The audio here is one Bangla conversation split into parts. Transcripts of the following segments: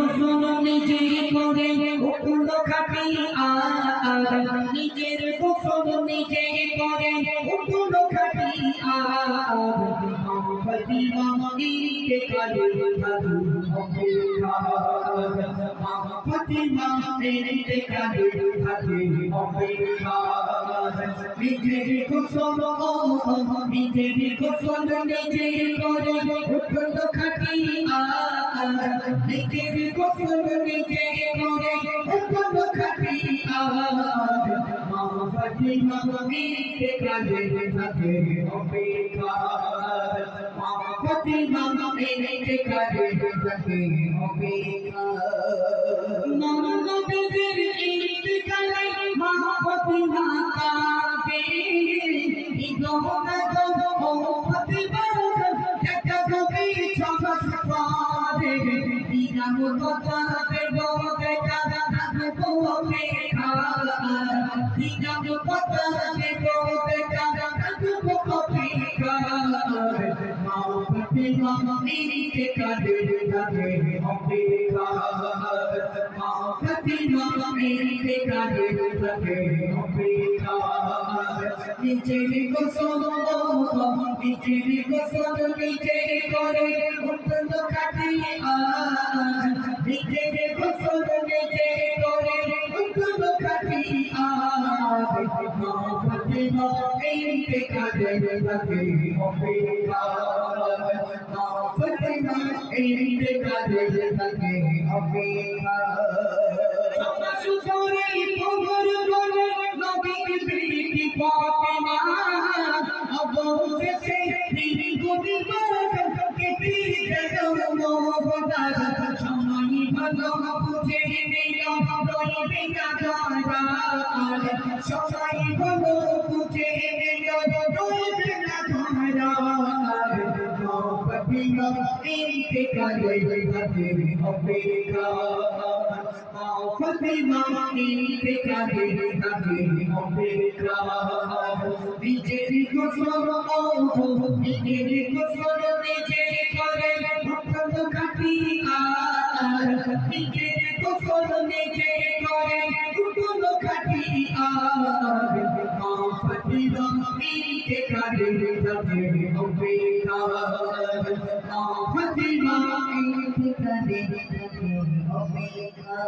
গোসল নিজে করে উঠল খাটি আর নিজের গোসল নিজে করে উঠল খাটি আর ফাতিমা ইন্তেকালে থাকু অপেক্ষা ফাতিমা ইন্তেকালে থাকে অপেক্ষা নিজের গোসল নিজের গোসল নিজে করে উঠল খাটি আর নিজের গোসল নিজে করে উঠল খাটি আর ফাতিমা ইন্তেকালে থাকে অপেক্ষা ফাতিমা ইন্তেকালে থাকে অপেক্ষা নবীর ইন্তেকালে মা ফাতিমা কাঁদে ইদোনা গো ফাতিমা একটা গভীর ছবস পারে দিনাম কথা দেব দেখা থাকবো অপেক্ষা দিনাম কথা দেব দেখা থাকবো অপেক্ষা মা ফাতিমা ইন্তেকালে থাকে অপেক্ষা মা ফাতিমা ইন্তেকালে থাকে অপেক্ষা নিজের গোসল নিজের গোসল নিজে করে উঠল খাটি আর নিজের গোসল নিজে করে উঠল খাটি আর ফাতিমা ইন্তেকালে থাকে অপেক্ষা ফাতিমা ইন্তেকালে থাকে অপেক্ষা সুরে পগর বলে নবীর প্রীতি ফাতিমা অবশেষে নির্গতি বরকতকে পেয়ে গেল মোহদার সময় ভালো বুঝে নিল রইবে না ধারার সময় ভালো বুঝে নিল রইবে না ধারার ফাতিমা ইন্তেকালে থাকে অপেক্ষা ফাতিমা ইন্তেকালে থাকে অপেক্ষা নিজের গোসল নিজের গোসল নিজে করে উঠল খাটি আর নিজের গোসল নিজে করে উঠল খাটি আর ফাতিমা ইন্তেকালে থাকে অপেক্ষা ফাতিমা ইন্তেকালে থাকে অপেক্ষা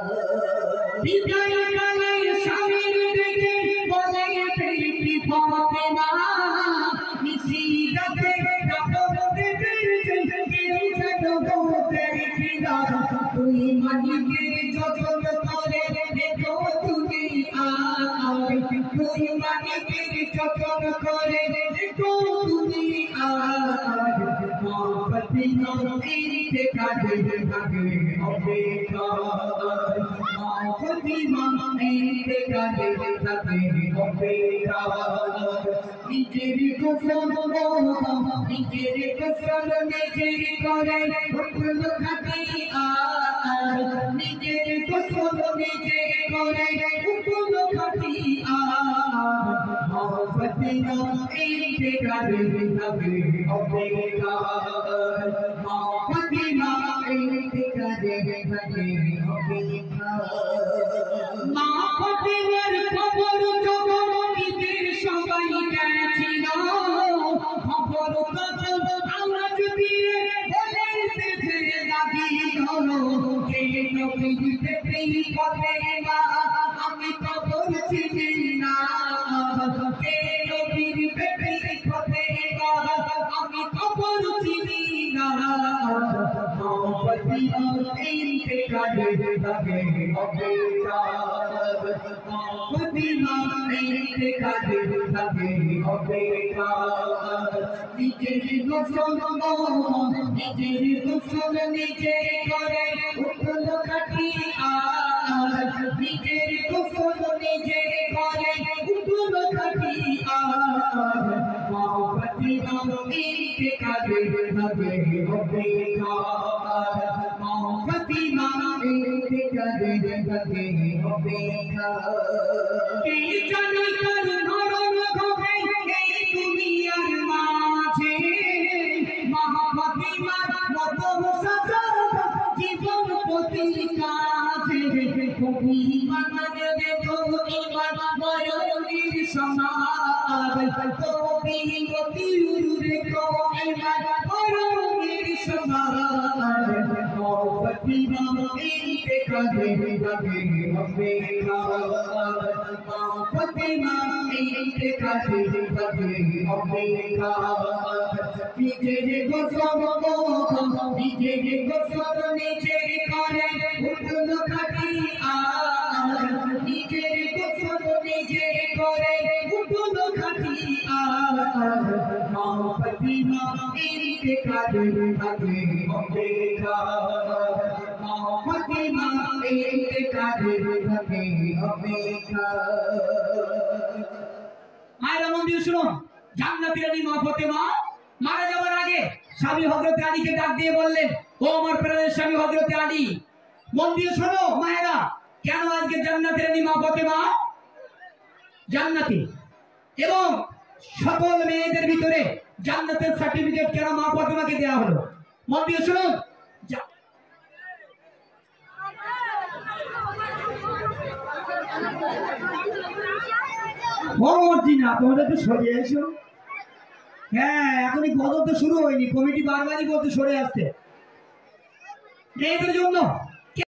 বিদায় কালে স্বামীর দিকে বলে প্রীতি ফাতিমা নিশিরাতে রাত দেবে কেউ যেন দেখি না তুই মালিকের যতন করে দেখো তুমি আর তুই মালিকের যতন করে দেখো তুমি আর ফাতিমা ইন্তেকালে থাকে অপেক্ষা ফাতিমা ইন্তেকালে থাকে অপেক্ষা নিজের গোসল নিজের গোসল নিজে করে উঠল খাটি আর নিজের গোসল নিজে করে উঠল খাটি আর ফাতিমা ইন্তেকালে থাকে অপেক্ষা ফাতিমা ইন্তেকালে থাকে অপেক্ষা মা ফাতিমার খবর যখন ঈদের সবাই গেছিল খবর তখন আওয়াজ দিয়ে বলেছে লাগিল কে নবীর প্রেমী ফাতিমা আমি খবর চিনি না কে নবীর প্রেমী ফাতিমা আমি খবর চিনি না ফাতিমা ইন্তেকালে থাকে অপেক্ষা ফাতিমা ইন্তেকালে থাকে অপেক্ষা নিজের গোসল নিজের গোসল নিজে করে উঠল খাটি আর নিজের গোসল নিজে করে উঠল খাটি আর ফাতিমা ইন্তেকালে থাকে অপেক্ষা ফাতিমা ইন্তেকালে থাকে অপেক্ষা কে জানে কার মরণ হবে এই দুনিয়ার মাঝে মা ফাতিমার মতো সাজা জীবন নবীর কাছে কবি বানাবে তো ইমান বয়নের সমাজ কবি নবীর তো ইমান বয়নের সমাজ ফতিমা ইন্তেকালে হবে হবে ফতিমা ইন্তেকালে হবে হবে নিজের গোসল নিজের গোসল নিজে করে উঠল খাটি আর নিজের গোসল নিজে করে উঠল খাটি আর ফতিমা ইন্তেকালে হবে হবে ফতিমা ইন্তেকালে হবে হবে মায়েরা মন দিয়ে শুনুন জান্নাতের রানী মা ফতেমা মারা যাওয়ার আগে স্বামী হযরত আলীকে ডাক দিয়ে বললেন, ও আমার প্রাণের স্বামী হযরত আলী, মন দিয়ে শোনো মায়েরা, কেন আজকে জান্নাতের রানী মা ফতেমা জান্নাতে এবং সকল মেয়েদের ভিতরে জান্নাতের সার্টিফিকেট কেন মা ফতেমাকে দেওয়া হলো? মন দিয়ে শুনুন। না তোমাদের তো সরে এসো। হ্যাঁ, এখনই গজল তো শুরু হয়নি, কমিটি বারবারই বলতে সরে আসতে মেয়েদের জন্য।